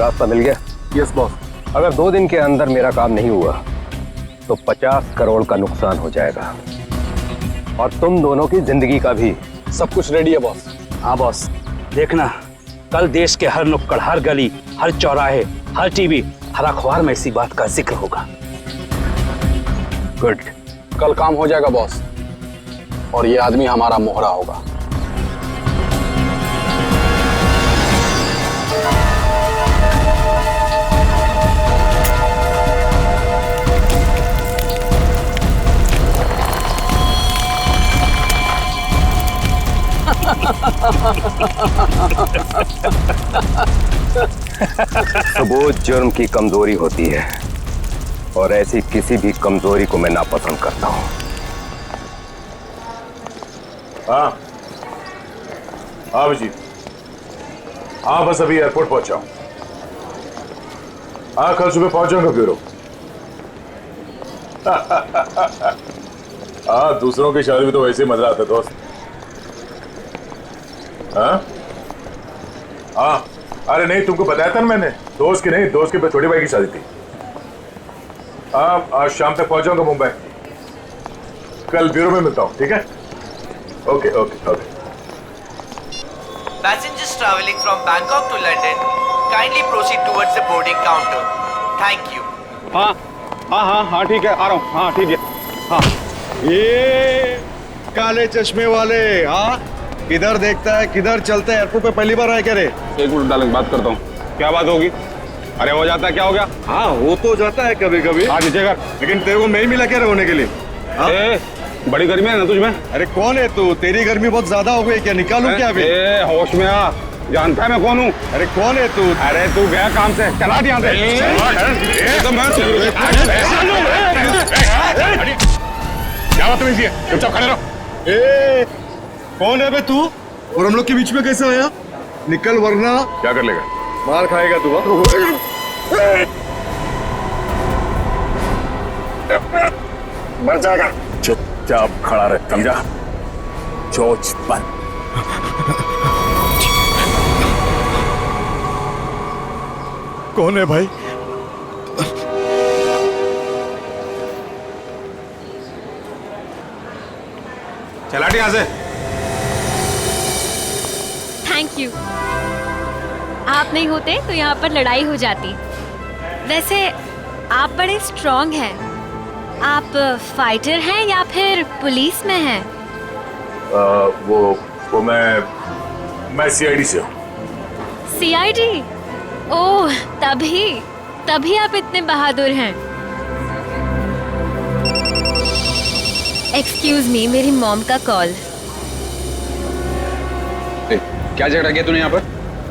रास्ता मिल गया? Yes boss. अगर 2 दिन के अंदर मेरा काम नहीं हुआ तो 50 करोड़ का नुकसान हो जाएगा और तुम दोनों की जिंदगी का भी। सब कुछ रेडी है बॉस। हाँ बॉस, देखना कल देश के हर नुक्कड़, हर गली, हर चौराहे, हर टीवी, हर अखबार में इसी बात का जिक्र होगा। गुड। कल काम हो जाएगा बॉस, और ये आदमी हमारा मोहरा होगा। सबूत जुर्म की कमजोरी होती है और ऐसी किसी भी कमजोरी को मैं नापसंद करता हूं। हाँ हाँ अभिजीत, हाँ बस अभी एयरपोर्ट पहुंचा हूं। हाँ कल सुबह पहुंच जाऊंगा ब्यूरो। हाँ दूसरों की शादी में तो वैसे ही मजा आता है दोस्त। हाँ हाँ अरे नहीं, तुमको बताया था ना मैंने, दोस्त की नहीं, दोस्त के छोटे भाई की शादी थी। हाँ आज शाम तक पहुंच जाऊंगा मुंबई। कल ब्यूरो में मिलता हूँ, ठीक है? Okay okay okay. Passengers traveling from Bangkok to London, kindly proceed towards the boarding counter. Thank you. हाँ हाँ हाँ हाँ ठीक है, आ रहा हूँ। हाँ ठीक है। हाँ ये काले चश्मे वाले, हाँ किधर देखता है किधर चलता है? एयरपोर्ट पे पहली बार आया क्या रे? एक मिनट डालेंगे, बात करता हूँ। क्या बात होगी? अरे हो जाता है, क्या हो गया? हाँ हो तो जाता है कभी कभी। हाँ नीचे कर। लेकिन तेरे को मैं ही मिला क्या रहने के लिए? हाँ? बड़ी गर्मी है ना तुझमें? अरे कौन है तू? तेरी गर्मी बहुत ज्यादा हो गई क्या? निकालूं क्या अभी? होश में आ, जानता है मैं कौन हूँ? अरे कौन है तू? अरे तू गया काम से, चला यहाँ से। क्या बात है? चुपचाप खड़े रहो। कौन है बे तू? और हम लोग के बीच में कैसे आया? निकल वरना क्या कर लेगा? मार खाएगा तू। मर जाएगा। चुपचाप खड़ा रहे, समझा? चोच बंद। कौन है भाई? चला यहाँ से। Thank you. आप नहीं होते तो यहाँ पर लड़ाई हो जाती। वैसे आप बड़े स्ट्रॉन्ग हैं। आप फाइटर हैं या फिर पुलिस में हैं? वो मैं सीआईडी से हूँ। सीआईडी? ओह तभी आप इतने बहादुर हैं। एक्सक्यूज मी, मेरी मॉम का कॉल। क्या झगड़ा किया तूने यहाँ पर?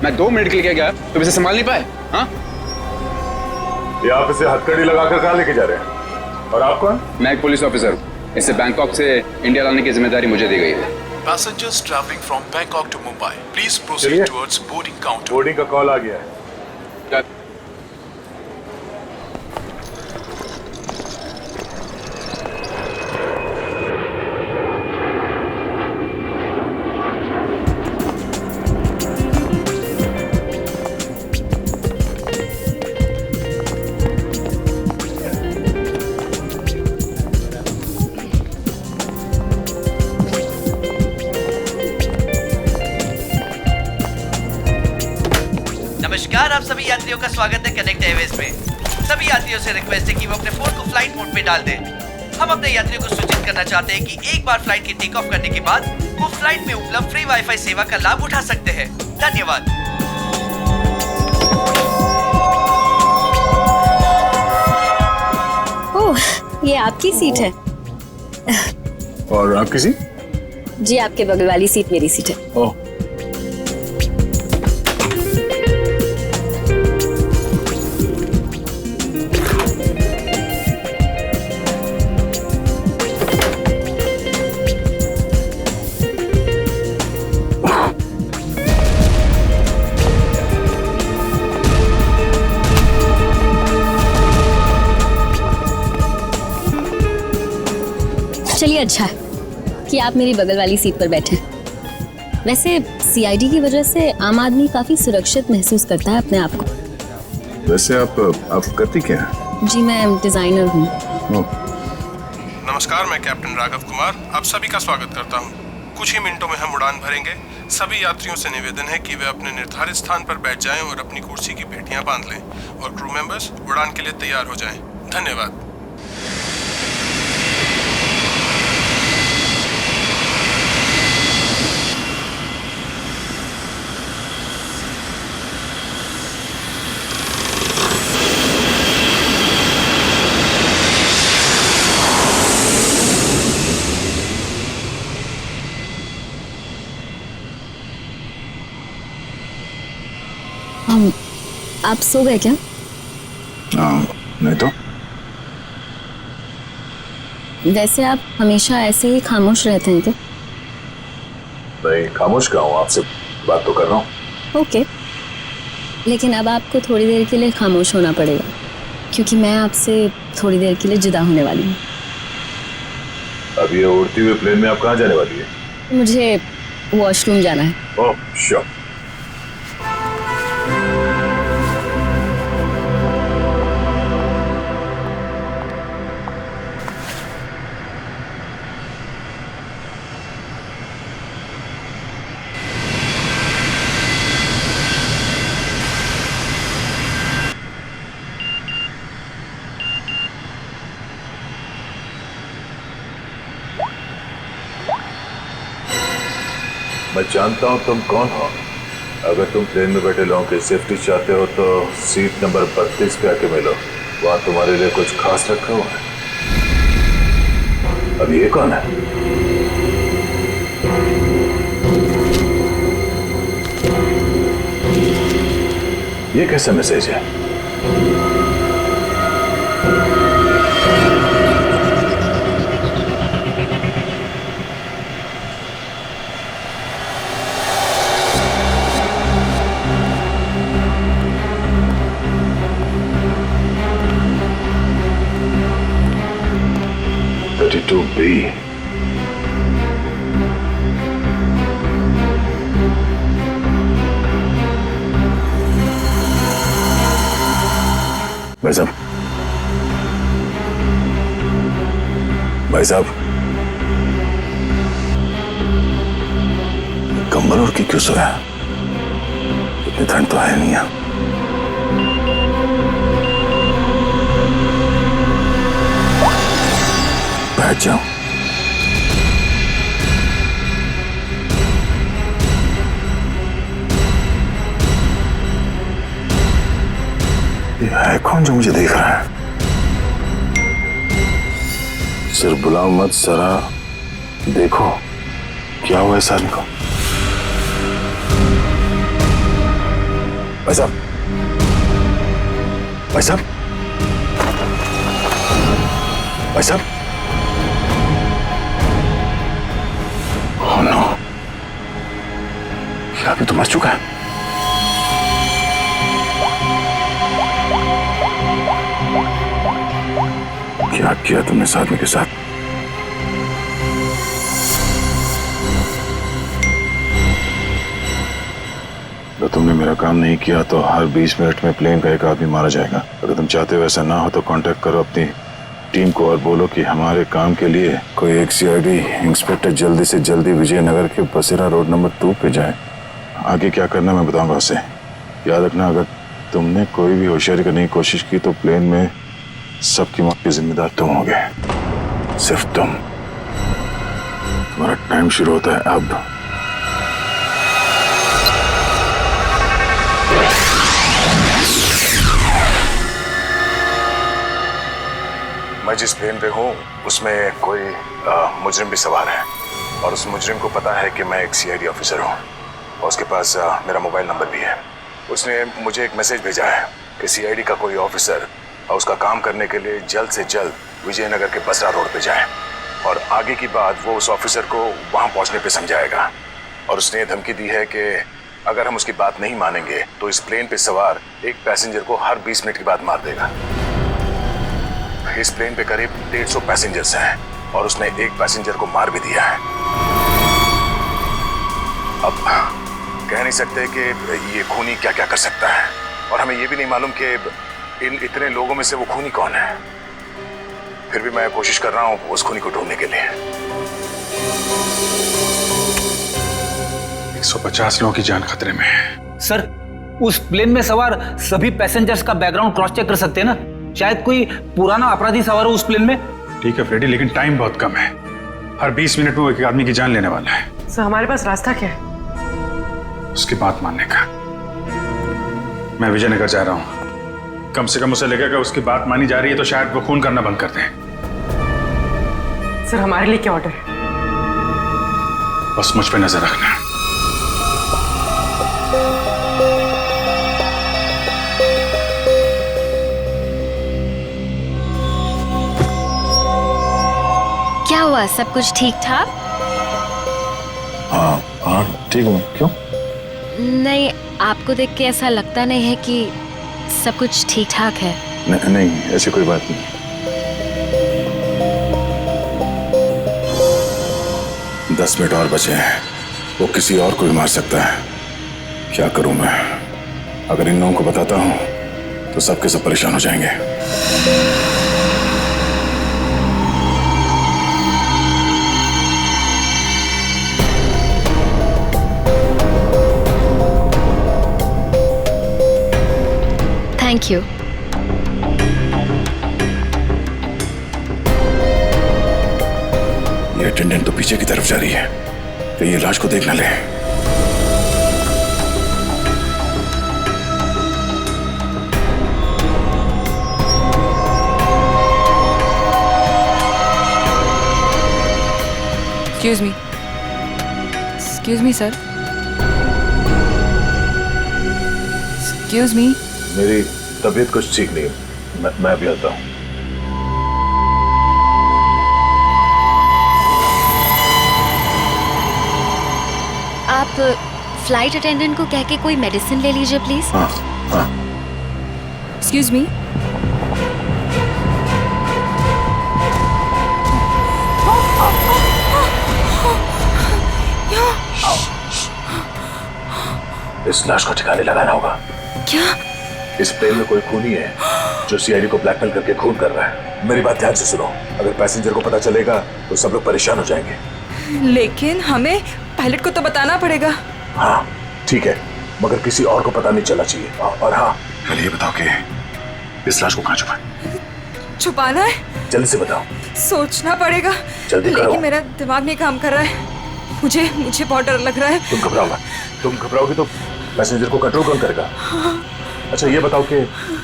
मैं 2 मिनट के लिए गया, तुम इसे संभाल नहीं पाए? हाँ ये आप इसे हथकड़ी लगाकर कहाँ लेके जा रहे हैं? और आप कौन? मैं एक पुलिस ऑफिसर हूँ। इसे बैंकॉक से इंडिया लाने की जिम्मेदारी मुझे दी गई है। Passengers traveling from Bangkok to Mumbai, please proceed towards boarding counter. Boarding का कॉल आ गया है। नमस्कार, आप सभी यात्रियों का स्वागत है कनेक्ट एयरवेज में। सभी यात्रियों से रिक्वेस्ट है कि वो अपने फोन को फ्लाइट मोड पे डाल दें। हम अपने यात्रियों को सूचित करना चाहते हैं कि एक बार फ्लाइट के टेक ऑफ करने के बाद वो फ्लाइट में उपलब्ध फ्री वाईफाई सेवा का लाभ उठा सकते हैं। धन्यवाद। ओह, ये आपकी सीट है। और आपकी सीट? जी, आपके बगल वाली सीट मेरी सीट है। ओह चलिए, अच्छा है कि आप मेरी बगल वाली सीट पर बैठे। वैसे सीआईडी की वजह से आम आदमी काफी सुरक्षित महसूस करता है अपने आप को। वैसे आप करती क्या हैं? जी मैं डिजाइनर हूँ। नमस्कार, मैं कैप्टन राघव कुमार आप सभी का स्वागत करता हूं। कुछ ही मिनटों में हम उड़ान भरेंगे। सभी यात्रियों से निवेदन है कि वे अपने निर्धारित स्थान पर बैठ जाएं और अपनी कुर्सी की पेटियां बांध लें और क्रू मेंबर्स उड़ान के लिए तैयार हो जाएं। धन्यवाद। आप सो गए क्या? नहीं तो वैसे आप हमेशा ऐसे ही खामोश रहते हैं क्या? नहीं, खामोश कहाँ हूँ, आपसे बात तो कर रहा हूँ। ओके, लेकिन अब आपको थोड़ी देर के लिए खामोश होना पड़ेगा क्योंकि मैं आपसे थोड़ी देर के लिए जुदा होने वाली हूँ। अब ये उड़ती हुई प्लेन में आप कहाँ जाने वाली है? मुझे वॉशरूम जाना है। Oh sure. मैं जानता हूं तुम कौन हो। अगर तुम प्लेन में बैठे लोगों की सेफ्टी चाहते हो तो सीट नंबर 32 पे आके मिलो, वहां तुम्हारे लिए कुछ खास रखा हुआ है। अब ये कौन है? ये कैसा मैसेज है? B. भाई साहब, भाई साहब, कंबल ओढ़ के क्यों सोया? इतनी ठंड तो है नहीं। बैठ जाओ। ये है कौन जो मुझे देख रहा है? सिर्फ बुलाओ मत जरा देखो क्या हुआ इस आदमी को। भाई साहब, भाई साहब, भाई साहब, ओह नो, ये आदमी तो मर चुका है। क्या किया तुमने इस आदमी के साथ? तो तुमने मेरा काम नहीं किया तो हर 20 मिनट में प्लेन का एक आदमी मारा जाएगा। अगर तुम चाहते हो ऐसा ना हो तो कांटेक्ट करो अपनी टीम को और बोलो कि हमारे काम के लिए कोई एक सीआईडी इंस्पेक्टर जल्दी से जल्दी विजयनगर के बसेरा रोड नंबर 2 पे जाए। आगे क्या करना मैं बताऊंगा उसे। याद रखना, अगर तुमने कोई भी होशियारी करने की कोशिश की तो प्लेन में सबकी मौत के जिम्मेदार तुम होगे, सिर्फ तुम। तुम्हारा टाइम शुरू होता है अब। मैं जिस प्लेन पे हूँ उसमें कोई मुजरिम भी सवार है और उस मुजरिम को पता है कि मैं एक सीआईडी ऑफिसर हूँ और उसके पास मेरा मोबाइल नंबर भी है। उसने मुझे एक मैसेज भेजा है कि सीआईडी का कोई ऑफिसर और उसका काम करने के लिए जल्द से जल्द विजयनगर के बसरा रोड पे जाए और आगे की बात वो उस ऑफिसर को वहां पहुंचने पे समझाएगा। और उसने धमकी दी है कि अगर हम उसकी बात नहीं मानेंगे तो इस प्लेन पे सवार एक पैसेंजर को हर 20 मिनट के बाद मार देगा। इस प्लेन पे करीब 150 पैसेंजर्स हैं और उसने एक पैसेंजर को मार भी दिया है। अब कह नहीं सकते कि ये खूनी क्या क्या कर सकता है और हमें ये भी नहीं मालूम कि इन इतने लोगों में से वो खूनी कौन है। फिर भी मैं कोशिश कर रहा हूं उस खूनी को ढूंढने के लिए। 150 लोगों की जान खतरे में है। सर, उस प्लेन में सवार सभी पैसेंजर्स का बैकग्राउंड क्रॉस चेक कर सकते हैं ना? शायद कोई पुराना अपराधी सवार हो उस प्लेन में। ठीक है फ्रेडी, लेकिन टाइम बहुत कम है। हर 20 मिनट में वो एक आदमी की जान लेने वाला है। सर हमारे पास रास्ता क्या है? उसकी बात मानने का। मैं विजयनगर जा रहा हूं। कम से कम उसे लगेगा उसकी बात मानी जा रही है तो शायद वो खून करना बंद कर दें। सर हमारे लिए क्या ऑर्डर है? बस मुझ पे नजर रखना। क्या हुआ, सब कुछ ठीक ठाक? हाँ हाँ ठीक हूँ। क्यों? नहीं, आपको देख के ऐसा लगता नहीं है कि सब कुछ ठीक ठाक है। नहीं, ऐसी कोई बात नहीं। दस मिनट और बचे हैं। वो किसी और को भी मार सकता है। क्या करूं मैं? अगर इन लोगों को बताता हूं तो सबके सब परेशान हो जाएंगे। Thank you. ये अटेंडेंट तो पीछे की तरफ जा रही है, तो ये लाश को देख ना ले। Excuse me, sir. Excuse me. मेरी तबीयत कुछ ठीक नहीं है। मैं भी आता हूँ। आप फ्लाइट अटेंडेंट को कह के कोई मेडिसिन ले लीजिए प्लीज। हाँ हाँ। Excuse me. इस लाश को ठिकाने लगाना होगा। क्या? इस प्लेन में कोई खूनी है जो सीआईडी को ब्लैकमेल करके खून कर रहा है। मेरी बात ध्यान से सुनो। अगर पैसेंजर को पता चलेगा तो सब लोग परेशान हो जाएंगे। लेकिन हमें पायलट को तो बताना पड़ेगा। हाँ ठीक है, मगर किसी और को पता नहीं चलना चाहिए। और हाँ, पहले ये बताओ कि इस लाश को कहाँ छुपाना है? जल्दी से बताओ। सोचना पड़ेगा। जल्दी करो। लेकिन मेरा दिमाग नहीं काम कर रहा है। मुझे बहुत डर लग रहा है। तुम घबराओ मत। तुम घबराओगे तो पैसेंजर को कंट्रोल कौन करेगा? अच्छा ये बताओ कि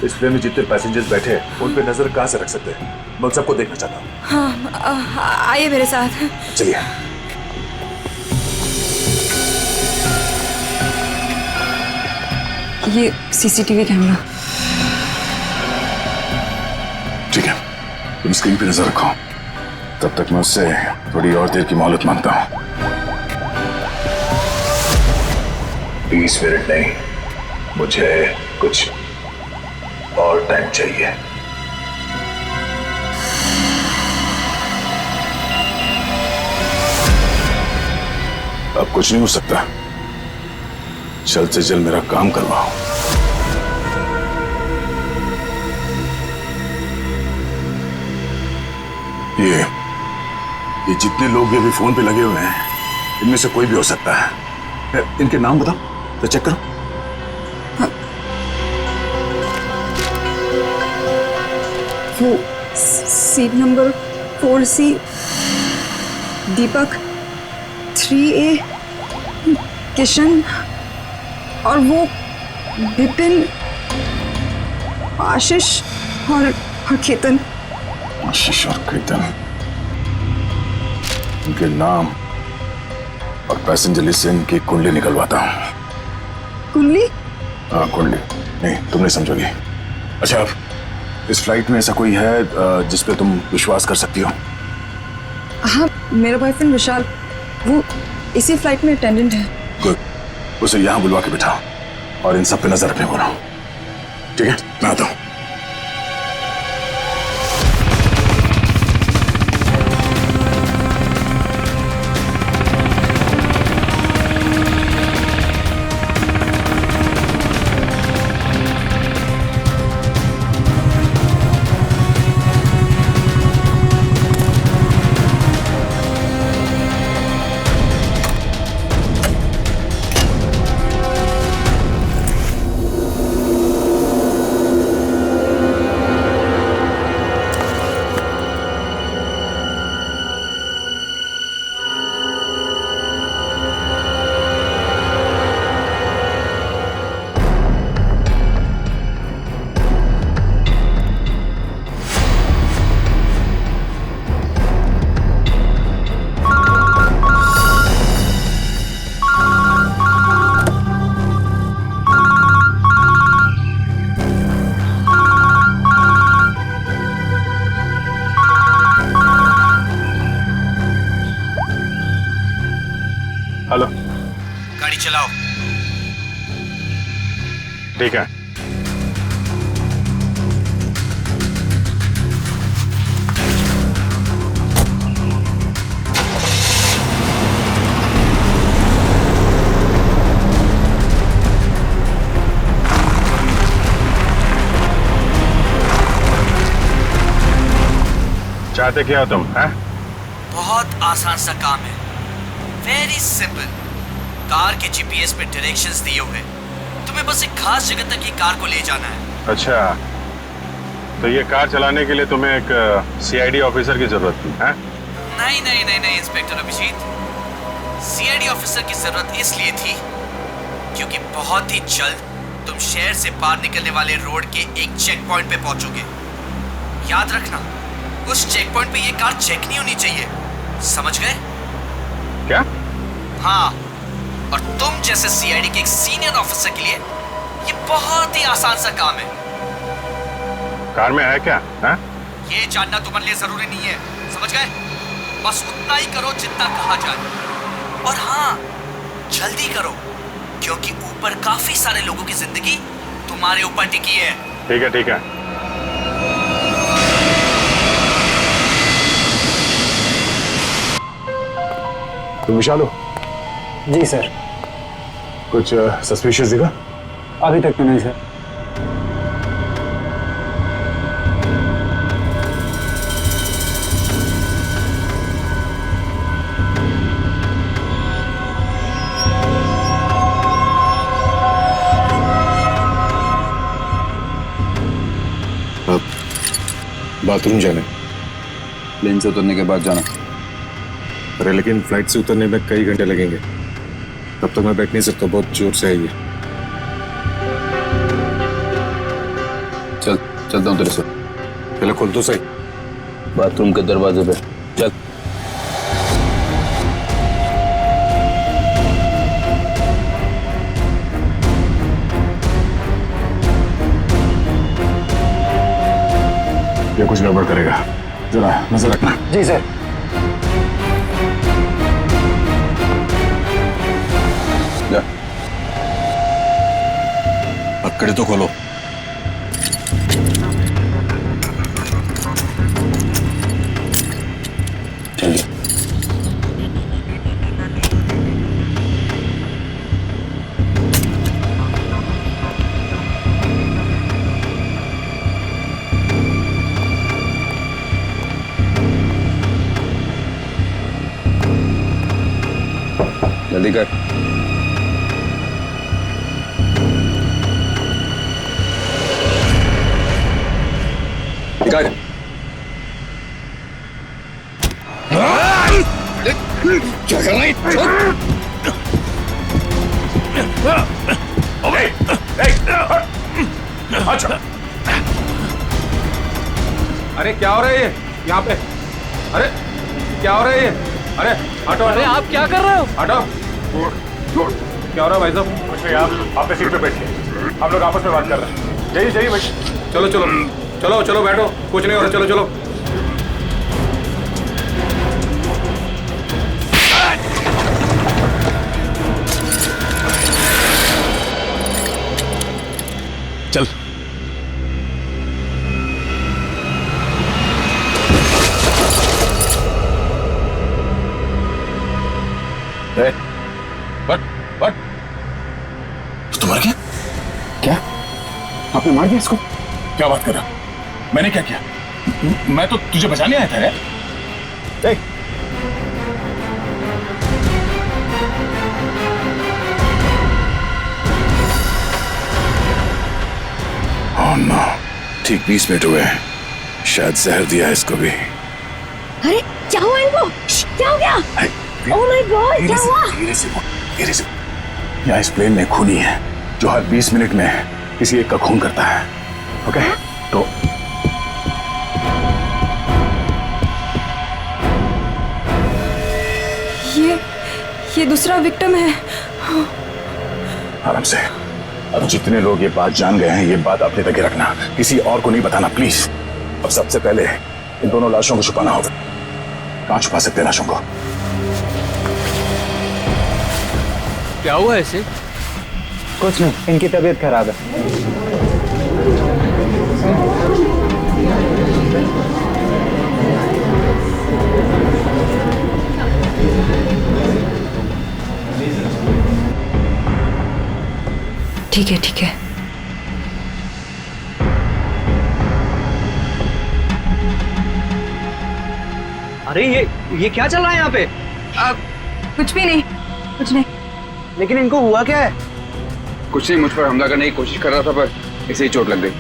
इस प्लेन में जितने पैसेंजर्स बैठे हैं उन पे नजर कहाँ से रख सकते हैं? मैं उन सबको देखना चाहता हूँ। हाँ, आइए मेरे साथ। चलिए। ये सीसीटीवी कैमरा। ठीक है, तुम स्क्रीन पे नजर रखो। तब तक मैं उससे थोड़ी और देर की मोहलत मांगता हूँ। 20 मिनट नहीं, मुझे कुछ और टाइम चाहिए। अब कुछ नहीं हो सकता। जल्द से जल्द मेरा काम करवाओ। ये जितने लोग भी अभी फोन पे लगे हुए हैं, इनमें से कोई भी हो सकता है। इनके नाम बताओ तो चेक करो। वो सीट नंबर 4C, दीपक 3A, किशन, और वो विपिन, आशीष और केतन। आशीष और केतन, इनके नाम और पैसेंजर लिस्ट से इनकी कुंडली निकलवाता हूँ। कुंडली? हाँ कुंडली। नहीं तुम नहीं समझोगी। अच्छा, इस फ्लाइट में ऐसा कोई है जिस पे तुम विश्वास कर सकती हो? हाँ, मेरा बॉयफ्रेंड विशाल, वो इसी फ्लाइट में अटेंडेंट है। गुड, उसे यहाँ बुलवा के बिठाओ और इन सब पे नजर रखने बोलो। ठीक है, मैं आता हूँ। हेलो। गाड़ी चलाओ। ठीक है। चाहते क्या हो तुम? हैं? बहुत आसान सा काम है, वेरी सिंपल। कार के जीपीएस पे डायरेक्शंस दिए हुए, तुम्हें बस एक खास जगह तक ये कार को ले जाना है। अच्छा, तो ये कार चलाने के लिए तुम्हें एक सीआईडी ऑफिसर की जरूरत थी? हैं? नहीं नहीं नहीं नहीं इंस्पेक्टर अभिजीत, सीआईडी ऑफिसर की जरूरत इसलिए थी क्योंकि बहुत ही जल्द तुम शहर से बाहर निकलने वाले रोड के एक चेक पॉइंट पे पहुंचोगे। याद रखना, उस चेक पॉइंट पे ये कार चेक नहीं होनी चाहिए, समझ गए? क्या? हाँ, और तुम जैसे सीआईडी के एक सीनियर ऑफिसर के लिए ये बहुत ही आसान सा काम है। कार में है क्या? हैं? ये जानना तुम्हारे लिए जरूरी नहीं है, समझ गए? बस उतना ही करो जितना कहा जाए, और हाँ, जल्दी करो क्योंकि ऊपर काफी सारे लोगों की जिंदगी तुम्हारे ऊपर टिकी है। ठीक है, ठीक है। तुम विशाल हो? जी सर। कुछ सस्पिशियस दिखा? अभी तक तो नहीं सर। अब बाथरूम जाने, प्लेन से उतरने के बाद जाना। अरे लेकिन फ्लाइट से उतरने में कई घंटे लगेंगे, तब तक मैं बैठ नहीं सकता, बहुत जोर से है ये। चलता हूँ तेरे से। पहले खोल दो सही। बाथरूम के दरवाजे पे चल। ये कुछ गड़बड़ करेगा, जरा नजर रखना। जी सर। पकड़े तो खोलो। चलिए। जल्दी कर। क्या कर रहा है? अच्छा, अरे क्या हो रहा है ये यहाँ पे? अरे क्या हो रहा है ये? अरे हटो। अरे आप क्या कर रहे हो? हटो। क्या हो रहा है भाई साहब? कुछ नहीं, आप अपने सीट पे बैठिए, हम लोग आपस में बात कर रहे हैं। जाइए जाइए भाई। चलो चलो चलो चलो बैठो, कुछ नहीं हो रहा, चलो चलो। चल। बट तुम्हारा क्या? क्या आपने मार दिया इसको? क्या बात कर रहा? मैंने क्या किया? मैं तो तुझे बचाने आया था यार। ओह नो, ठीक 20 मिनट हुए, शायद जहर दिया इसको भी। अरे क्या हुआ इनको? क्या हो गया? ओह माय गॉड, क्या हुआ? धीरे से बोल, धीरे से। यहाँ इस प्लेन में खूनी है जो हर 20 मिनट में किसी एक का खून करता है। ओके? तो ये दूसरा विक्टिम है। आराम से। अब जितने लोग ये बात जान गए हैं, ये बात अपने तक ही रखना, किसी और को नहीं बताना प्लीज। अब सबसे पहले इन दोनों लाशों को छुपाना होगा। कहाँ छुपा सकते हैं लाशों को? क्या हुआ ऐसे? कुछ नहीं, इनकी तबीयत खराब है। ठीक है, ठीक है। अरे ये क्या चल रहा है यहाँ पे? कुछ भी नहीं, कुछ नहीं। लेकिन इनको हुआ क्या है? कुछ नहीं, मुझ पर हमला करने की कोशिश कर रहा था पर इसे ही चोट लग गई।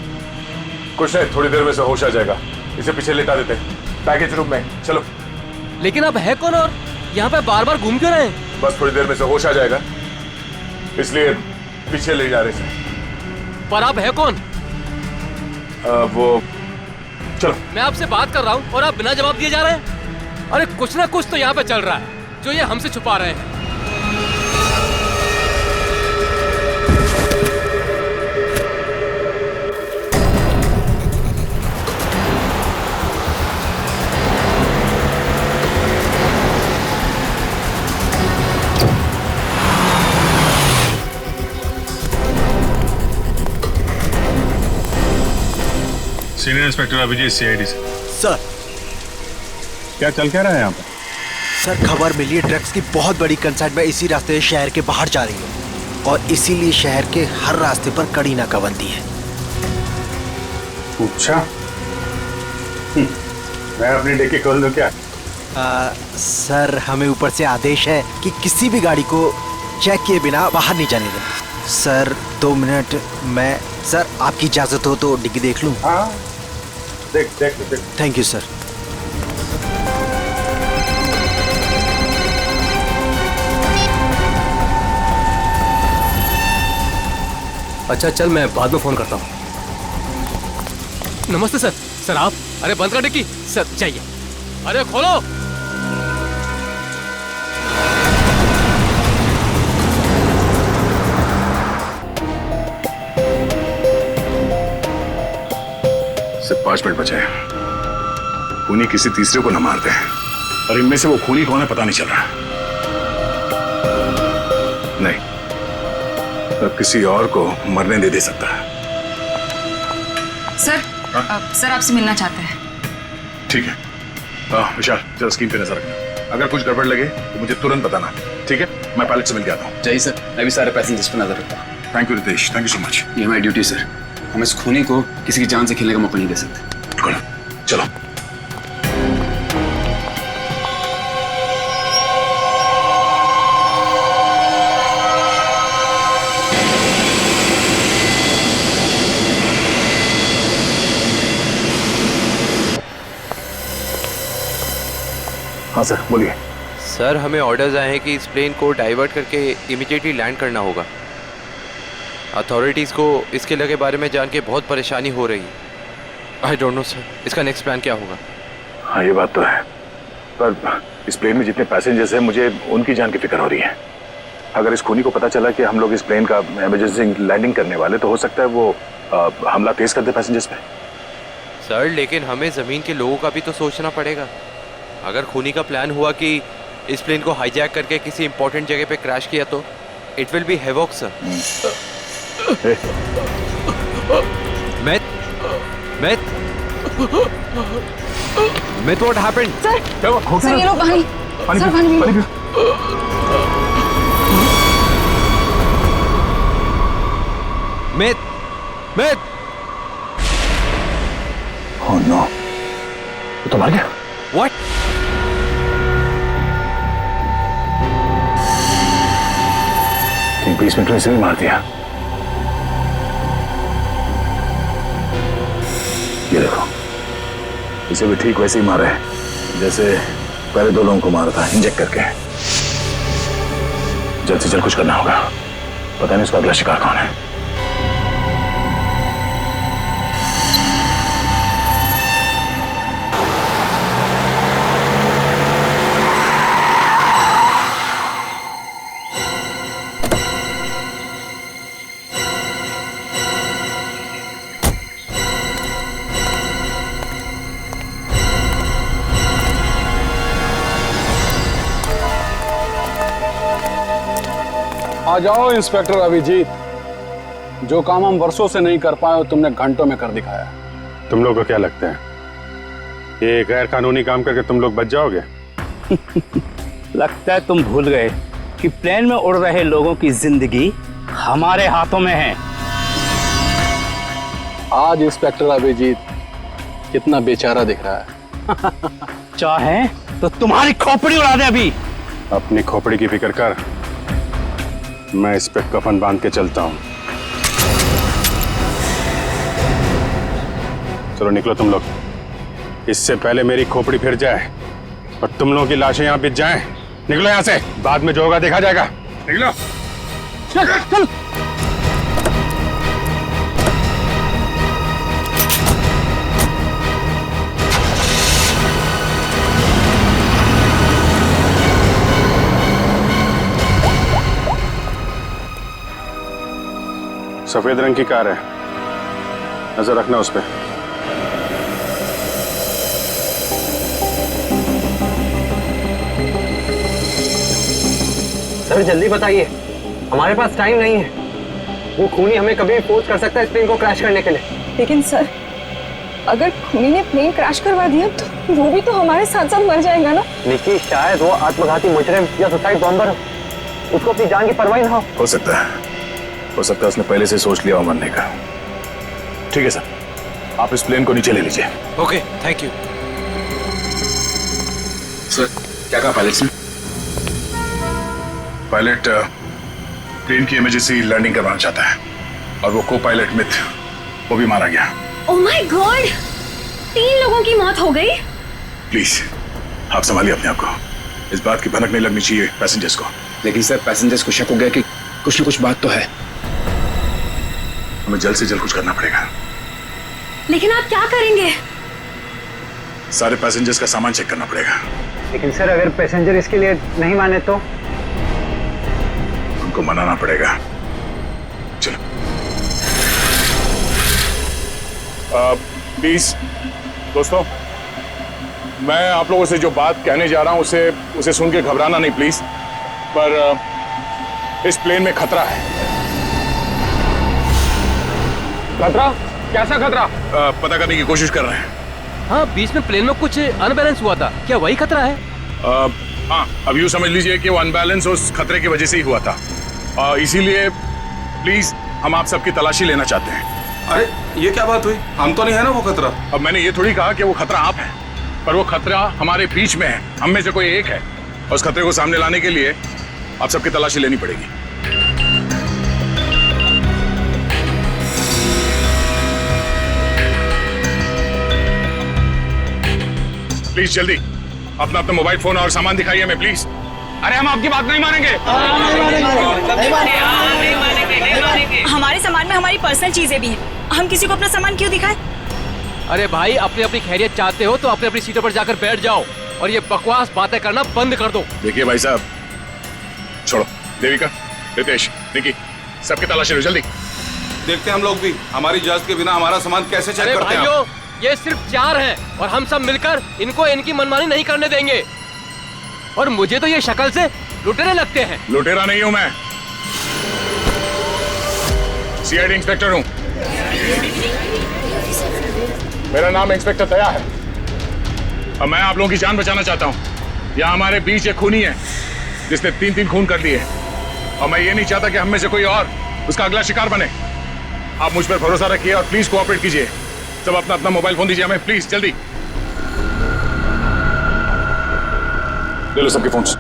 कुछ नहीं, थोड़ी देर में से होश आ जाएगा। इसे पीछे लेटा देते हैं पैकेज रूम में। चलो। लेकिन अब है कौन और यहाँ पे बार बार घूम क्यों रहे हैं? बस थोड़ी देर में से होश आ जाएगा, इसलिए पीछे ले जा रहे थे। पर आप है कौन? वो चलो। मैं आपसे बात कर रहा हूँ और आप बिना जवाब दिए जा रहे हैं। अरे कुछ ना कुछ तो यहाँ पे चल रहा है जो ये हमसे छुपा रहे हैं। सीनियर इंस्पेक्टर अभिजीत, सीआईडी से। सर, क्या चल क्या रहा है यहाँ पर? सर खबर मिली है ड्रग्स की बहुत बड़ी कंसाइनमेंट इसी रास्ते से शहर के बाहर जा रही है और इसीलिए शहर के हर रास्ते पर कड़ी नाकाबंदी है। अच्छा, मैं अपनी डिक्की खोल दूं क्या? सर हमें ऊपर से आदेश है कि किसी भी गाड़ी को चेक किए बिना बाहर नहीं जाने दें। सर 2 मिनट, मैं सर आपकी इजाजत हो तो डिग्गी देख लूं? हाँ, देख। Thank you sir. अच्छा चल, मैं बाद में फोन करता हूँ। नमस्ते सर। सर आप? अरे बंद कर डिक्की। सर चाहिए। अरे खोलो। सिर्फ 5 मिनट बचे हैं। खूनी किसी तीसरे को न मार दे, और इनमें से वो खूनी कौन है पता नहीं चल रहा। नहीं, तो किसी और को मरने नहीं दे सकता। सर, सर आपसे मिलना चाहते हैं। ठीक है। विशाल, जरा स्क्रीन पे नजर रखना। अगर कुछ गड़बड़ लगे तो मुझे तुरंत बताना, ठीक है? मैं पायलट से मिल के आता हूँ। जय सर, मैं भी सारे पैसेंजर्स पर नजर रखता हूँ। Thank you Ritesh, thank you so much. ये हमारी ड्यूटी सर। हम इस खूनी को किसी की जान से खेलने का मौका नहीं दे सकते। चलो। हाँ सर, बोलिए। सर हमें ऑर्डर्स आए हैं कि इस प्लेन को डाइवर्ट करके इमीडिएटली लैंड करना होगा। अथॉरिटीज़ को इसके लगे बारे में जान के बहुत परेशानी हो रही है। आई डोंट नो सर, इसका नेक्स्ट प्लान क्या होगा? हाँ ये बात तो है, पर इस प्लेन में जितने पैसेंजर्स हैं मुझे उनकी जान की फिक्र हो रही है। अगर इस खूनी को पता चला कि हम लोग इस प्लेन का इमरजेंसी लैंडिंग करने वाले, तो हो सकता है वो हमला तेज कर दे पैसेंजर्स पे। सर लेकिन हमें ज़मीन के लोगों का भी तो सोचना पड़ेगा। अगर खूनी का प्लान हुआ कि इस प्लेन को हाईजैक करके किसी इंपॉर्टेंट जगह पे क्रैश किया तो it will be havoc sir. Myth, what happened? Sir, sir ये लो पानी। सर पानी पियो। Myth. Oh no, वो तो मर गया। What? तीन 20 मिनट में इसे भी मार दिया। ये देखो, इसे भी ठीक वैसे ही मारा है जैसे पहले 2 लोगों को मारा था, इंजेक्ट करके। जल्द से जल्द कुछ करना होगा, पता नहीं उसका अगला शिकार कौन है। आ जाओ इंस्पेक्टर अभिजीत, जो काम हम वर्षों से नहीं कर पाए तुमने घंटों में कर दिखाया। तुम लोग को क्या लगता है ये गैर कानूनी काम करके तुम लोग बच जाओगे? लगता है तुम भूल गए कि प्लेन में उड़ रहे लोगों की जिंदगी हमारे हाथों में है। आज इंस्पेक्टर अभिजीत कितना बेचारा दिख रहा है। चाहे तो तुम्हारी खोपड़ी उड़ा दे अभी। अपनी खोपड़ी की फिक्र कर, मैं इस पे कफन बांध के चलता हूँ। चलो निकलो तुम लोग, इससे पहले मेरी खोपड़ी फिर जाए और तुम लोगों की लाशें यहाँ बिछ जाएं। निकलो यहाँ से, बाद में जो होगा देखा जाएगा। निकलो। चल चल। सफेद रंग की कार है, नजर रखना उस पे। सर जल्दी बताइए, हमारे पास टाइम नहीं है। वो खूनी हमें कभी भी फोर्स कर सकता है इस प्लेन को क्रैश करने के लिए। लेकिन सर, अगर खूनी ने प्लेन क्रैश करवा दिया तो वो भी तो हमारे साथ साथ मर जाएगा ना। निकी, शायद वो आत्मघाती मुजरिम या सुसाइड बॉम्बर हो, उसको अपनी जान की परवाह ना हो सकता है उसने पहले से सोच लिया हो मरने का। ठीक है सर, आप इस प्लेन को नीचे ले लीजिए। Okay, thank you. सर क्या कहा पायलट ने? पायलट प्लेन की इमरजेंसी लैंडिंग करवाना चाहता है और वो को पायलट मिथ वो भी मारा गया। ओह माय गॉड, 3 लोगों की मौत हो गई। प्लीज आप संभालिए अपने आप को, इस बात की भनक नहीं लगनी चाहिए पैसेंजर्स को। लेकिन सर पैसेंजर्स को शक हो गया कि कुछ न कुछ बात तो है। हमें जल्द से जल्द कुछ करना पड़ेगा। लेकिन आप क्या करेंगे? सारे पैसेंजर्स का सामान चेक करना पड़ेगा। लेकिन सर अगर पैसेंजर इसके लिए नहीं माने तो? उनको मनाना पड़ेगा। चलो। प्लीज दोस्तों, मैं आप लोगों से जो बात कहने जा रहा हूं उसे सुन के घबराना नहीं प्लीज। पर इस प्लेन में खतरा है। खतरा? कैसा खतरा? पता करने की कोशिश कर रहे हैं। हाँ, बीच में प्लेन में कुछ अनबैलेंस हुआ था, क्या वही खतरा है? हाँ, अब यूं समझ लीजिए कि वो अनबैलेंस उस खतरे की वजह से ही हुआ था। इसीलिए प्लीज हम आप सबकी तलाशी लेना चाहते हैं। अरे ये क्या बात हुई? हम तो नहीं है ना वो खतरा। अब मैंने ये थोड़ी कहा कि वो खतरा आप है, पर वो खतरा हमारे बीच में है, हम में से कोई एक है। और उस खतरे को सामने लाने के लिए आप सबकी तलाशी लेनी पड़ेगी। प्लीज जल्दी अपना मोबाइल फोन और सामान दिखाइए हमें प्लीज। अरे हम आपकी बात नहीं मानेंगे। हमारे सामान में हमारी पर्सनल चीजें भी हैं, हम किसी को अपना सामान क्यों दिखाएं? अरे भाई, अपनी अपनी खैरियत चाहते हो तो अपनी अपनी सीटों पर जाकर बैठ जाओ और ये बकवास बातें करना बंद कर दो। देखिए भाई साहब, छोड़ो। देविका, रितेश, निकी, सबकी तलाशी लो जल्दी। देखते हैं हम लोग भी हमारी इजाजत के बिना हमारा सामान कैसे चेक करते हैं। भाइयों, ये सिर्फ 4 हैं और हम सब मिलकर इनको इनकी मनमानी नहीं करने देंगे। और मुझे तो ये शक्ल से लुटेरे लगते हैं। लुटेरा नहीं हूं मैं, सीआईडी इंस्पेक्टर हूं। मेरा नाम इंस्पेक्टर दया है और मैं आप लोगों की जान बचाना चाहता हूं। यहाँ हमारे बीच एक खूनी है जिसने 3 खून कर लिए और मैं ये नहीं चाहता कि हम में से कोई और उसका अगला शिकार बने। आप मुझ पर भरोसा रखिए और प्लीज कोऑपरेट कीजिए। सब अपना अपना मोबाइल फोन दीजिए हमें प्लीज, जल्दी ले लो सबके फोन्स।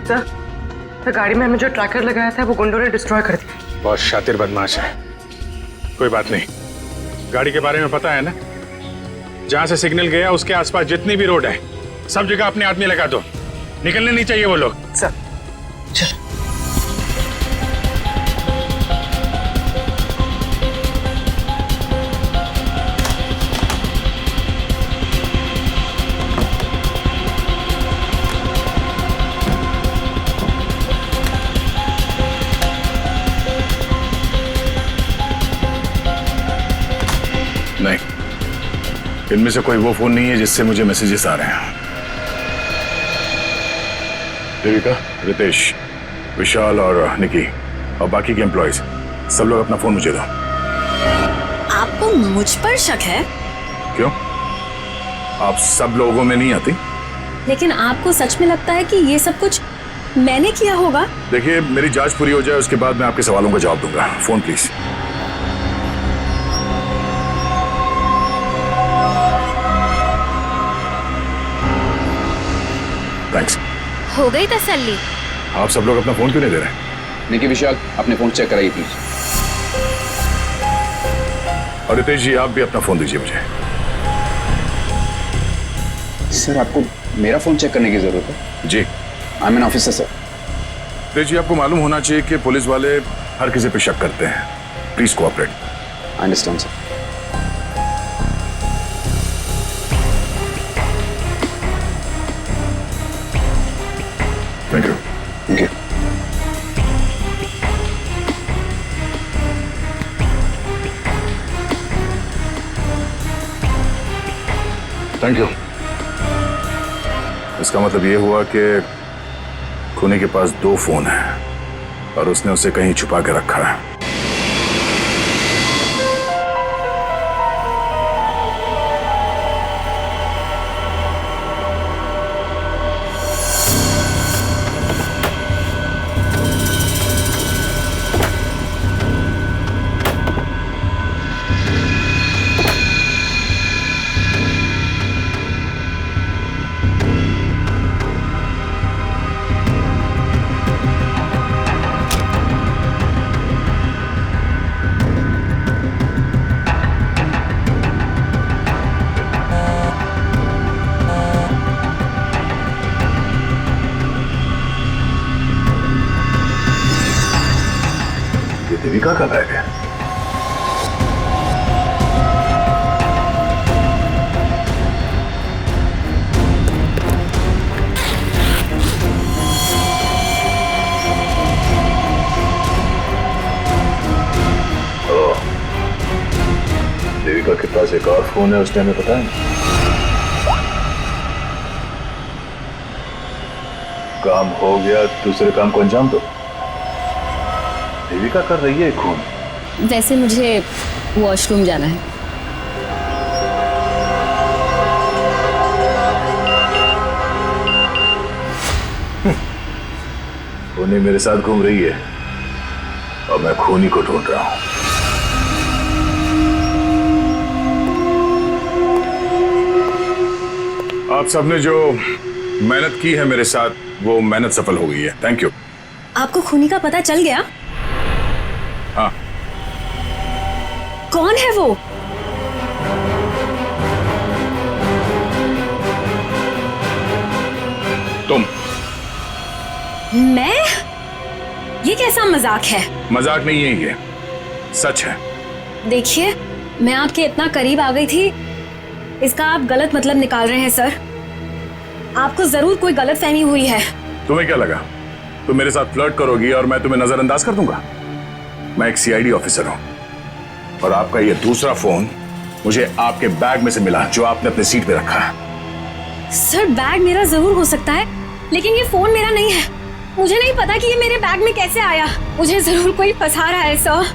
सर गाड़ी में हमें जो ट्रैकर लगाया था वो गुंडों ने डिस्ट्रॉय कर दिया। बहुत शातिर बदमाश है। कोई बात नहीं, गाड़ी के बारे में पता है ना? जहां से सिग्नल गया उसके आसपास जितनी भी रोड है सब जगह अपने आदमी लगा दो निकलने नहीं चाहिए वो लोग। सर चल। नहीं, इनमें से कोई वो फोन नहीं है जिससे मुझे मैसेजेस आ रहे हैं। देविका, रितेश, विशाल और निकी और बाकी के एम्प्लॉयज सब लोग अपना फोन मुझे दो। आपको मुझ पर शक है? क्यों? आप सब लोगों में नहीं आती? लेकिन आपको सच में लगता है कि ये सब कुछ मैंने किया होगा? देखिए, मेरी जांच पूरी हो जाए उसके बाद मैं आपके सवालों का जवाब दूंगा। Phone please. थैंक्स। हो गई तसल्ली? आप सब लोग अपना फोन क्यों नहीं दे रहे? निकी, विशाल, अपने फोन चेक कराइए प्लीज। और रितेश जी, आप भी अपना फोन दीजिए मुझे। सर, आपको मेरा फोन चेक करने की जरूरत है? जी। I am an officer sir. Ritesh ji, आपको मालूम होना चाहिए कि पुलिस वाले हर किसी पे शक करते हैं। Please cooperate. I understand sir. Thank you. Thank you. Thank you. इसका मतलब ये हुआ कि खूनी के पास 2 फोन हैं और उसने उसे कहीं छुपा के रखा है। देविका का बैग है। देविका के पास एक और फोन है, उसने हमें पता है। काम हो गया, दूसरे काम को अंजाम दो। देविका कर रही है खून। वैसे मुझे वॉशरूम जाना है। खूनी मेरे साथ घूम रही है और मैं खूनी को ढूंढ रहा हूं। आप सबने जो मेहनत की है मेरे साथ, वो मेहनत सफल हो गई है। Thank you. आपको खूनी का पता चल गया? हाँ। कौन है वो? तुम। मैं? ये कैसा मजाक है? मजाक नहीं है, ये सच है। देखिए, मैं आपके इतना करीब आ गई थी, इसका आप गलत मतलब निकाल रहे हैं सर। आपको जरूर कोई गलतफहमी हुई है। तुम्हें क्या लगा तुम मेरे साथ फ्लर्ट करोगी और मैं तुम्हें नजरअंदाज कर दूंगा? मैं एक सीआईडी ऑफिसर हूं और आपका ये दूसरा फोन मुझे आपके बैग में से मिला, जो आपने अपने सीट पे रखा है। सर, बैग मेरा जरूर हो सकता है, लेकिन ये फोन मेरा नहीं है। मुझे नहीं पता कि ये मेरे बैग में कैसे आया। मुझे जरूर कोई फंसा रहा है सर।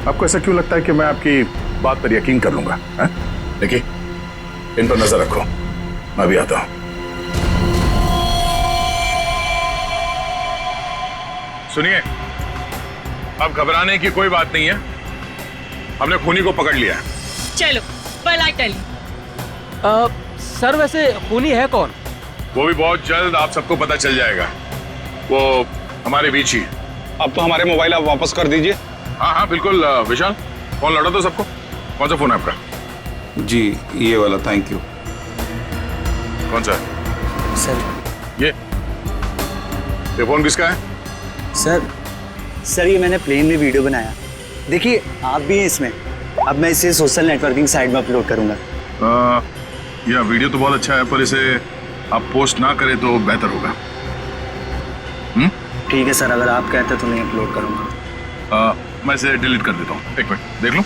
आपको ऐसा क्यों लगता है कि मैं आपकी बात पर यकीन कर लूंगा? देखिए, इन पर नजर रखो, मैं भी आता हूं। सुनिए, अब घबराने की कोई बात नहीं है, हमने खूनी को पकड़ लिया है। चलो, well I tell you। Sir, वैसे खूनी है कौन? वो भी बहुत जल्द आप सबको पता चल जाएगा। वो हमारे बीच ही। अब तो हमारे मोबाइल आप वापस कर दीजिए। हाँ हाँ बिल्कुल। विशाल, फोन लौटा दो सबको। कौन सा फोन है आपका? जी, ये वाला। Thank you. कौन सा? सर, ये फोन किसका है? सर ये मैंने प्लेन में वीडियो बनाया। देखिए आप भी हैं इसमें। अब मैं इसे सोशल नेटवर्किंग साइट में अपलोड करूंगा। यह वीडियो तो बहुत अच्छा है, पर इसे आप पोस्ट ना करें तो बेहतर होगा। ठीक है सर, अगर आप कहते तो नहीं अपलोड करूंगा। मैं इसे डिलीट कर देता हूँ। एक मिनट देख लूं।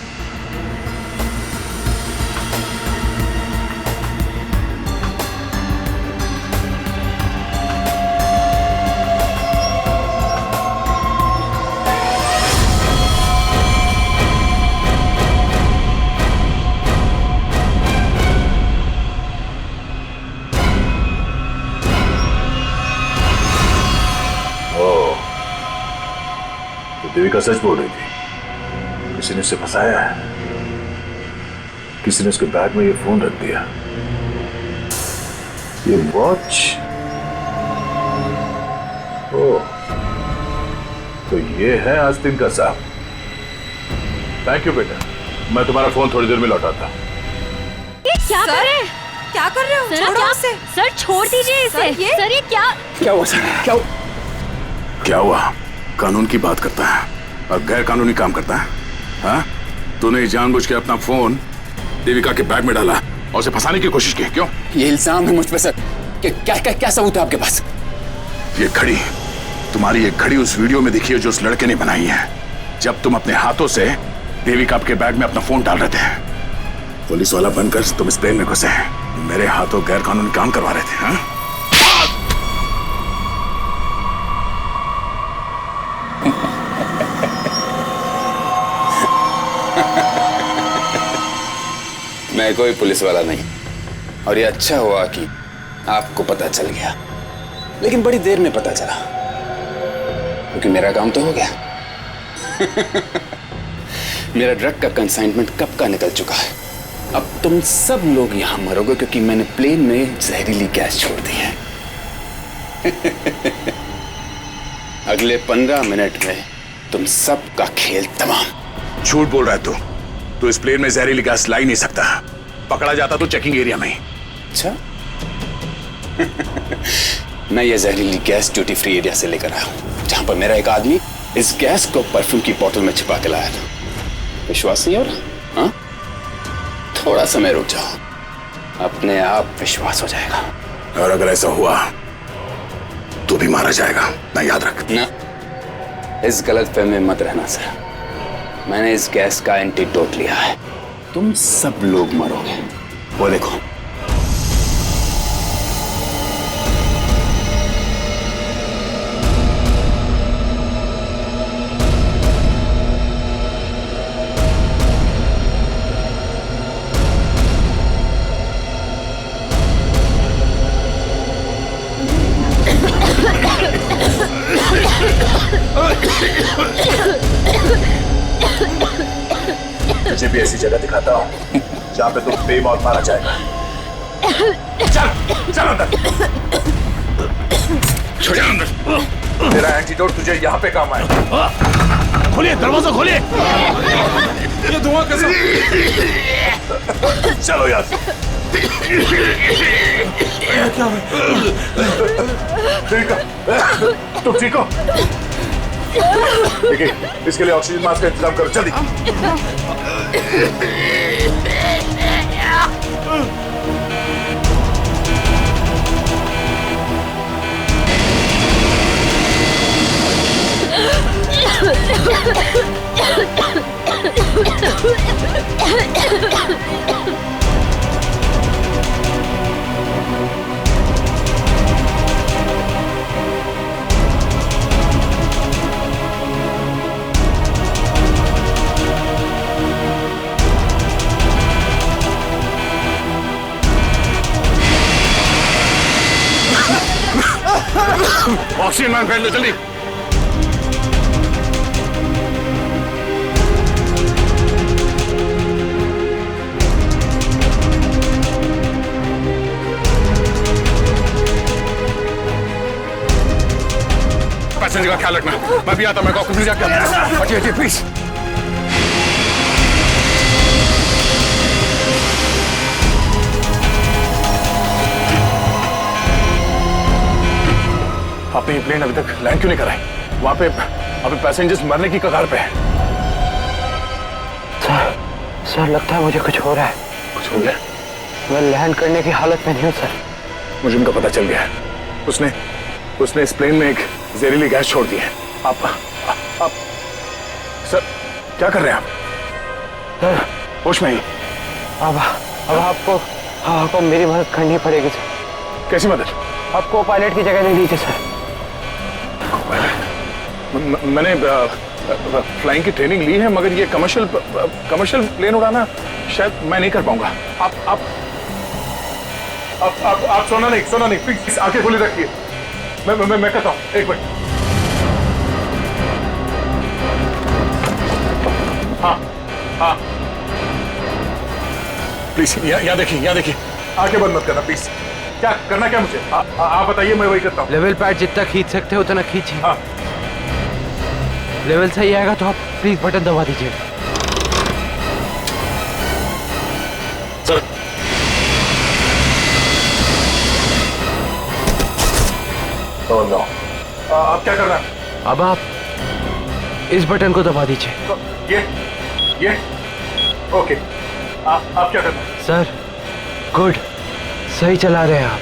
देविका सच बोल रही थी। किसी ने उसे फंसाया है। किसी ने उसके बैग में ये फोन रख दिया। ये वॉच। ओह, तो ये है आस्तीन का साहब। थैंक यू बेटा, मैं तुम्हारा फोन थोड़ी देर में लौटाता। क्या कर रहे हैं? क्या कर रहे हो? छोड़ो उसे। सर छोड़ दीजिए इसे। सर ये क्या हुआ सर? क्या हुआ? कानून की बात करता है और गैर कानूनी काम करता है। हाँ? तूने जानबूझ के अपना फोन देविका के बैग में डाला और उसे फंसाने की कोशिश की। क्यों? ये इल्जाम है मुझ पे सर। क्या सबूत है आपके पास? ये घड़ी, तुम्हारी ये घड़ी उस वीडियो में दिखी है जो उस लड़के ने बनाई है, जब तुम अपने हाथों से देविका के बैग में अपना फोन डाल रहे थे। पुलिस वाला बनकर तुम इस प्लेन में घुसे, मेरे हाथों गैर कानूनी काम करवा रहे थे। हाँ? मैं कोई पुलिस वाला नहीं, और ये अच्छा हुआ कि आपको पता चल गया, लेकिन बड़ी देर में पता चला, क्योंकि मेरा काम तो हो गया। मेरा ड्रग का कंसाइनमेंट कब का निकल चुका है। अब तुम सब लोग यहां मरोगे क्योंकि मैंने प्लेन में जहरीली गैस छोड़ दी है। अगले 15 मिनट में तुम सब का खेल तमाम। झूठ बोल रहा है तू इस प्लेन में जहरीली गैस ला ही नहीं सकता। पकड़ा जाता तो चेकिंग एरिया में ही। अच्छा। मैं ये जहरीली गैस ड्यूटी फ्री एरिया से लेकर आया हूं, जहां पर मेरा एक आदमी इस गैस को परफ्यूम की बोतल में छिपा के लाया था। विश्वास नहीं हो रहा? हाँ? थोड़ा समय रुक जाओ, अपने आप विश्वास हो जाएगा। और अगर ऐसा हुआ तो भी मारा जाएगा, ना याद रख। ना, इस गलतफहमी में मत रहना सर। मैंने इस गैस का एंटीडोट लिया है। तुम सब लोग मरोगे। वो देखो। तुझे भी ऐसी जगह दिखाता हूँ जहाँ पे तुम बेमौत मारा जाएगा। चल अंदर। छोड़ अंदर। तेरा एंटीडोट तुझे यहाँ पे काम आएगा। खोलिए दरवाजा, खोलिए। ये धुआं कैसे? चलो यार। ठीक है, तुम ठीक हो? देखिए, इसके लिए ऑक्सीजन मास्क का इंतजाम करो जल्दी। ऑक्सीजन मैन पहन लो जल्दी। पैसेंजर का ख्याल रखना। मैं भी आता, मैं कॉकपिट जाके हटिए प्लीज। आपने ये प्लेन अभी तक लैंड क्यों नहीं कराई? वहां पे पैसेंजर्स मरने की कगार पे है। सर लगता है मुझे कुछ हो रहा है। कुछ हो गया? मैं लैंड करने की हालत में नहीं हूँ सर। मुझे उनका पता चल गया है। उसने इस प्लेन में एक जहरीली गैस छोड़ दी है। आप सर क्या कर रहे हैं आप? सर होश में ही? अब आपको मेरी मदद करनी पड़ेगी सर। कैसी मदद? आपको पायलट की जगह दे दीजिए सर। मैंने फ्लाइंग की ट्रेनिंग ली है, मगर ये कमर्शियल प्लेन उड़ाना शायद मैं नहीं कर पाऊंगा। आप सोना नहीं प्लीज आंखें खुली रखिए। मैं कहता हूँ, एक मिनट। हाँ प्लीज यहाँ देखिए आंखें बंद मत करना प्लीज। क्या करना क्या मुझे? आप बताइए, मैं वही करता हूँ। लेवल पैड जितना खींच सकते हो उतना खींचिए। हाँ। लेवल सही आएगा तो आप प्लीज बटन दबा दीजिए। सर नो आप क्या कर रहे हैं? अब आप इस बटन को दबा दीजिए। ये ओके। आप क्या कर रहे हैं? सर गुड, सही चला रहे हैं आप।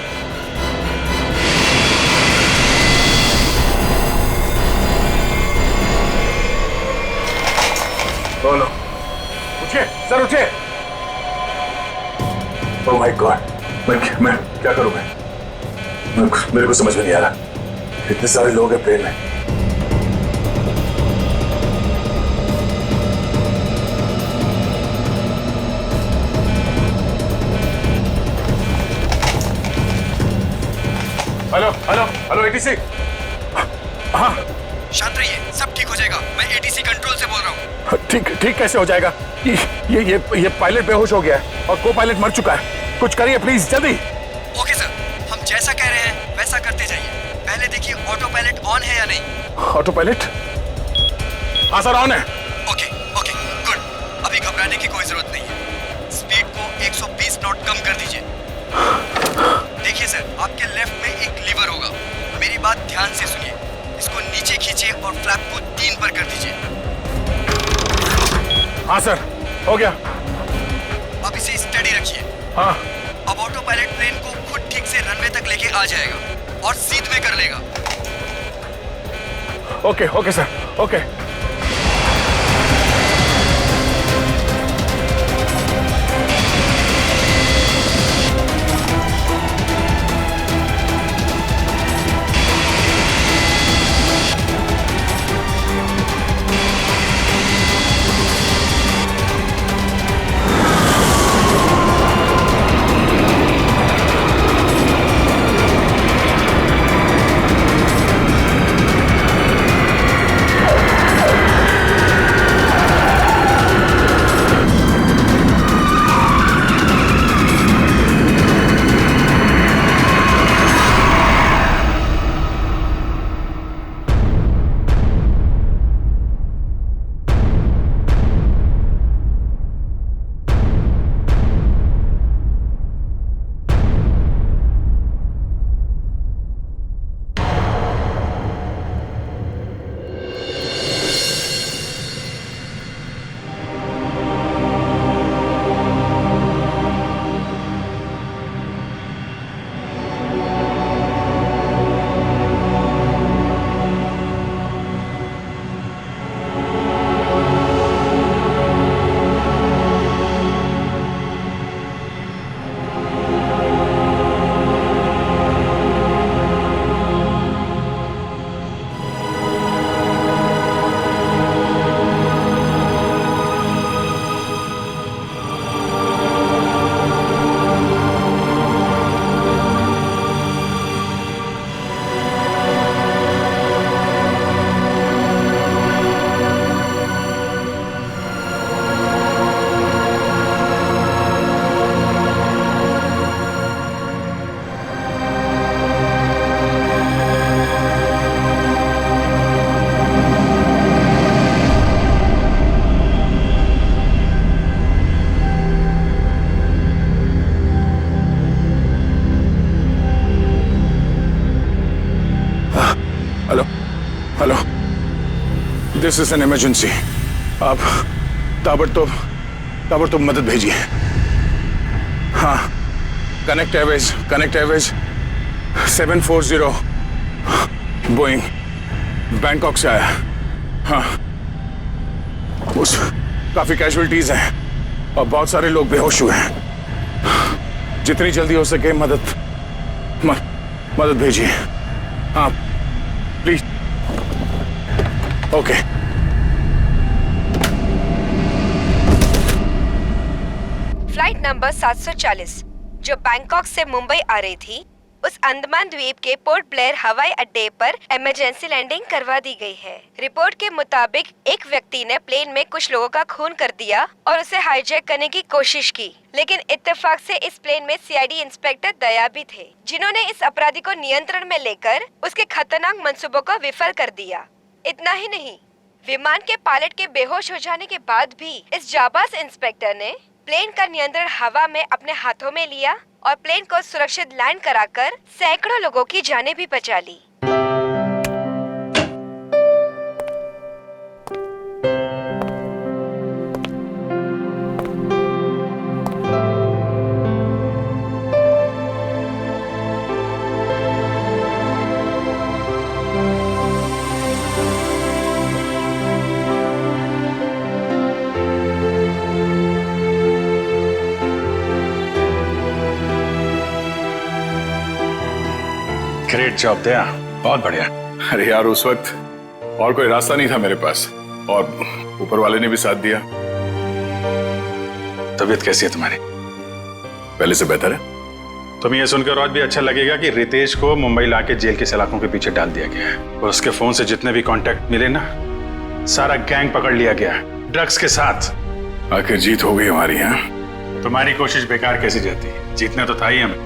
बोलो, उठिए सर, उठिए। ओह माय गॉड, मैं क्या करूं? मेरे को समझ में नहीं आ रहा। इतने सारे लोग हैं प्लेन में। Hello ATC. हाँ शांत रहिए, सब ठीक हो जाएगा। मैं एटीसी कंट्रोल से बोल रहा हूँ। ठीक कैसे हो जाएगा? ये पायलट बेहोश हो गया है और को पायलट मर चुका है। कुछ करिए प्लीज, जल्दी। ओके सर, हम जैसा कह रहे हैं वैसा करते जाइए। पहले देखिए ऑटो पायलट ऑन है या नहीं। Auto pilot? हाँ सर, ऑन है। Okay good. अभी घबराने की कोई जरूरत नहीं है। स्पीड को 120 नॉट कम कर दीजिए। देखिए सर, आपके लेफ्ट में एक लीवर होगा। मेरी बात ध्यान से सुनिए। इसको नीचे खींचिए और फ्लैप को 3 पर कर दीजिए। हाँ सर, हो गया। अब इसे स्टडी रखिए। हाँ। अब ऑटो पायलट प्लेन को खुद ठीक से रनवे तक लेके आ जाएगा और सीध में कर लेगा। Okay sir, okay. This is an emergency. आप ताबड़तोड़ मदद भेजिए। हाँ, कनेक्ट एयरवेज 740 बोइंग बैंकॉक से आया। हाँ, उस काफी कैजुअलिटीज हैं और बहुत सारे लोग बेहोश हुए हैं। जितनी जल्दी हो सके मदद भेजिए। हाँ प्लीज। ओके। फ्लाइट नंबर 740 जो बैंकॉक से मुंबई आ रही थी, उस अंडमान द्वीप के पोर्ट ब्लेयर हवाई अड्डे पर इमरजेंसी लैंडिंग करवा दी गई है। रिपोर्ट के मुताबिक एक व्यक्ति ने प्लेन में कुछ लोगों का खून कर दिया और उसे हाईजैक करने की कोशिश की, लेकिन इत्तेफाक से इस प्लेन में सीआईडी इंस्पेक्टर दया भी थे, जिन्होंने इस अपराधी को नियंत्रण में लेकर उसके खतरनाक मंसूबों को विफल कर दिया। इतना ही नहीं, विमान के पायलट के बेहोश हो जाने के बाद भी इस जाबाज इंस्पेक्टर ने प्लेन का नियंत्रण हवा में अपने हाथों में लिया और प्लेन को सुरक्षित लैंड कराकर सैकड़ों लोगों की जानें भी बचा ली। ग्रेट जॉब दया, बहुत बढ़िया। अरे यार, उस वक्त और कोई रास्ता नहीं था मेरे पास और ऊपर वाले ने भी साथ दिया। तबीयत कैसी है तुम्हारी? पहले से बेहतर है। तुम्हें यह सुनकर और भी अच्छा लगेगा कि रितेश को मुंबई लाके जेल के सलाखों के पीछे डाल दिया गया है और उसके फोन से जितने भी कांटेक्ट मिले ना, सारा गैंग पकड़ लिया गया ड्रग्स के साथ। आखिर जीत हो गई हमारी। यहाँ तुम्हारी कोशिश बेकार कैसी जाती है? जीतना तो था ही हमें।